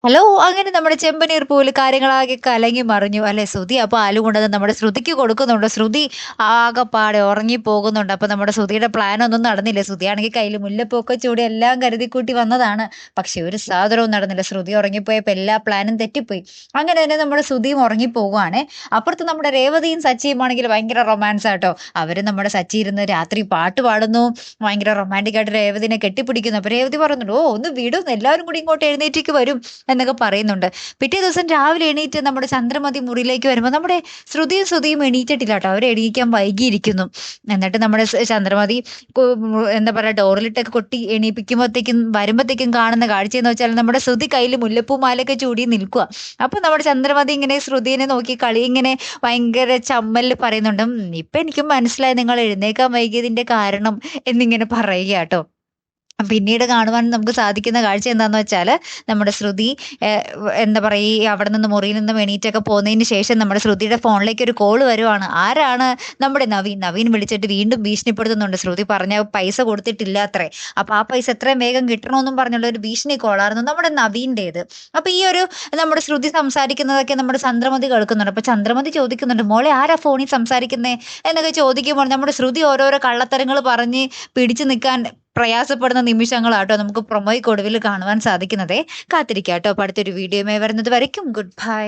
Hello! അങ്ങനെ നമ്മുടെ ചെമ്പനീർ പൂവില് കാര്യങ്ങളാകെ കലങ്ങി മറിഞ്ഞു അല്ലെ? ശ്രുതി അപ്പൊ പാല് കൊണ്ടുവന്ന് നമ്മുടെ ശ്രുതിക്ക് കൊടുക്കുന്നുണ്ട്. ശ്രുതി ആകപ്പാടെ ഉറങ്ങിപ്പോകുന്നുണ്ട്. അപ്പൊ നമ്മുടെ ശ്രുതിയുടെ പ്ലാനൊന്നും നടന്നില്ല. ശ്രുതിയാണെങ്കി കയ്യില് മുല്ലപ്പൂവൊക്കെ ചൂടി എല്ലാം കരുതിക്കൂട്ടി വന്നതാണ്. പക്ഷെ ഒരു സാധനവും നടന്നില്ല. ശ്രുതി ഉറങ്ങിപ്പോയപ്പോ എല്ലാ പ്ലാനും തെറ്റിപ്പോയി. അങ്ങനെ തന്നെ നമ്മുടെ ശ്രുതിയും ഉറങ്ങിപ്പോകുവാണേ. അപ്പുറത്ത് നമ്മുടെ രേവതിയും സച്ചിയും ആണെങ്കിൽ ഭയങ്കര റൊമാൻസാട്ടോ. അവര് നമ്മുടെ സച്ചി ഇരുന്ന് രാത്രി പാട്ട് പാടുന്നു. ഭയങ്കര റൊമാന്റിക് ആയിട്ട് രേവതിനെ കെട്ടിപ്പിടിക്കുന്നു. അപ്പൊ രേവതി പറയുന്നുണ്ട്, "ഓ ഒന്ന് വിടും എല്ലാവരും കൂടി ഇങ്ങോട്ട് എഴുന്നേറ്റേക്ക് വരും" എന്നൊക്കെ പറയുന്നുണ്ട്. പിറ്റേ ദിവസം രാവിലെ എണീറ്റ് നമ്മുടെ ചന്ദ്രമതി മുറിയിലേക്ക് വരുമ്പോൾ നമ്മുടെ ശ്രുതിയും എണീറ്റിട്ടില്ല കേട്ടോ. അവർ എണീക്കാൻ വൈകിയിരിക്കുന്നു. എന്നിട്ട് നമ്മുടെ ചന്ദ്രമതി എന്താ പറയാ ഡോറിലിട്ടൊക്കെ കൊട്ടി എണീപ്പിക്കുമ്പോഴത്തേക്കും വരുമ്പോഴത്തേക്കും കാണുന്ന കാഴ്ചയെന്ന് വെച്ചാൽ നമ്മുടെ ശ്രുതി കയ്യിൽ മുല്ലപ്പൂ മാലയൊക്കെ ചൂടി നിൽക്കുക. അപ്പൊ നമ്മുടെ ചന്ദ്രമതി ഇങ്ങനെ ശ്രുതിനെ നോക്കി കളി ഇങ്ങനെ ഭയങ്കര ചമ്മലിൽ പറയുന്നുണ്ട്, ഇപ്പൊ എനിക്കും മനസ്സിലായി നിങ്ങൾ എഴുന്നേക്കാൻ വൈകിയതിന്റെ കാരണം എന്നിങ്ങനെ പറയുക കേട്ടോ. പിന്നീട് കാണുവാൻ നമുക്ക് സാധിക്കുന്ന കാഴ്ച എന്താന്ന് വെച്ചാല് നമ്മുടെ ശ്രുതി എന്താ പറയാ ഈ അവിടെ നിന്ന് മുറിയിൽ നിന്നും എണീറ്റൊക്കെ പോന്നതിന് ശേഷം നമ്മുടെ ശ്രുതിയുടെ ഫോണിലേക്ക് ഒരു കോള് വരുവാണ്. ആരാണ്? നമ്മുടെ നവീൻ വിളിച്ചിട്ട് വീണ്ടും ഭീഷണിപ്പെടുത്തുന്നുണ്ട്. ശ്രുതി പറഞ്ഞ പൈസ കൊടുത്തിട്ടില്ലാത്രേ. അപ്പൊ ആ പൈസ എത്രയും വേഗം കിട്ടണമെന്നും പറഞ്ഞുള്ള ഒരു ഭീഷണി കോളായിരുന്നു നമ്മുടെ നവീന്റേത്. അപ്പൊ ഈ ഒരു നമ്മുടെ ശ്രുതി സംസാരിക്കുന്നതൊക്കെ നമ്മുടെ ചന്ദ്രമതി കേൾക്കുന്നുണ്ട്. അപ്പൊ ചന്ദ്രമതി ചോദിക്കുന്നുണ്ട്, മോളെ ആരാ ഫോണിൽ സംസാരിക്കുന്നേ എന്നൊക്കെ ചോദിക്കുമ്പോൾ നമ്മുടെ ശ്രുതി ഓരോരോ കള്ളത്തരങ്ങൾ പറഞ്ഞ് പിടിച്ചു നിൽക്കാൻ പ്രയാസപ്പെടുന്ന നിമിഷങ്ങളാട്ടോ നമുക്ക് പ്രൊമോയ്ക്ക് ഒടുവിൽ കാണുവാൻ സാധിക്കുന്നതേ. കാത്തിരിക്കാട്ടോ. അപ്പൊ അടുത്തൊരു വീഡിയോയുമായി വരുന്നത് വരയ്ക്കും ഗുഡ് ബൈ.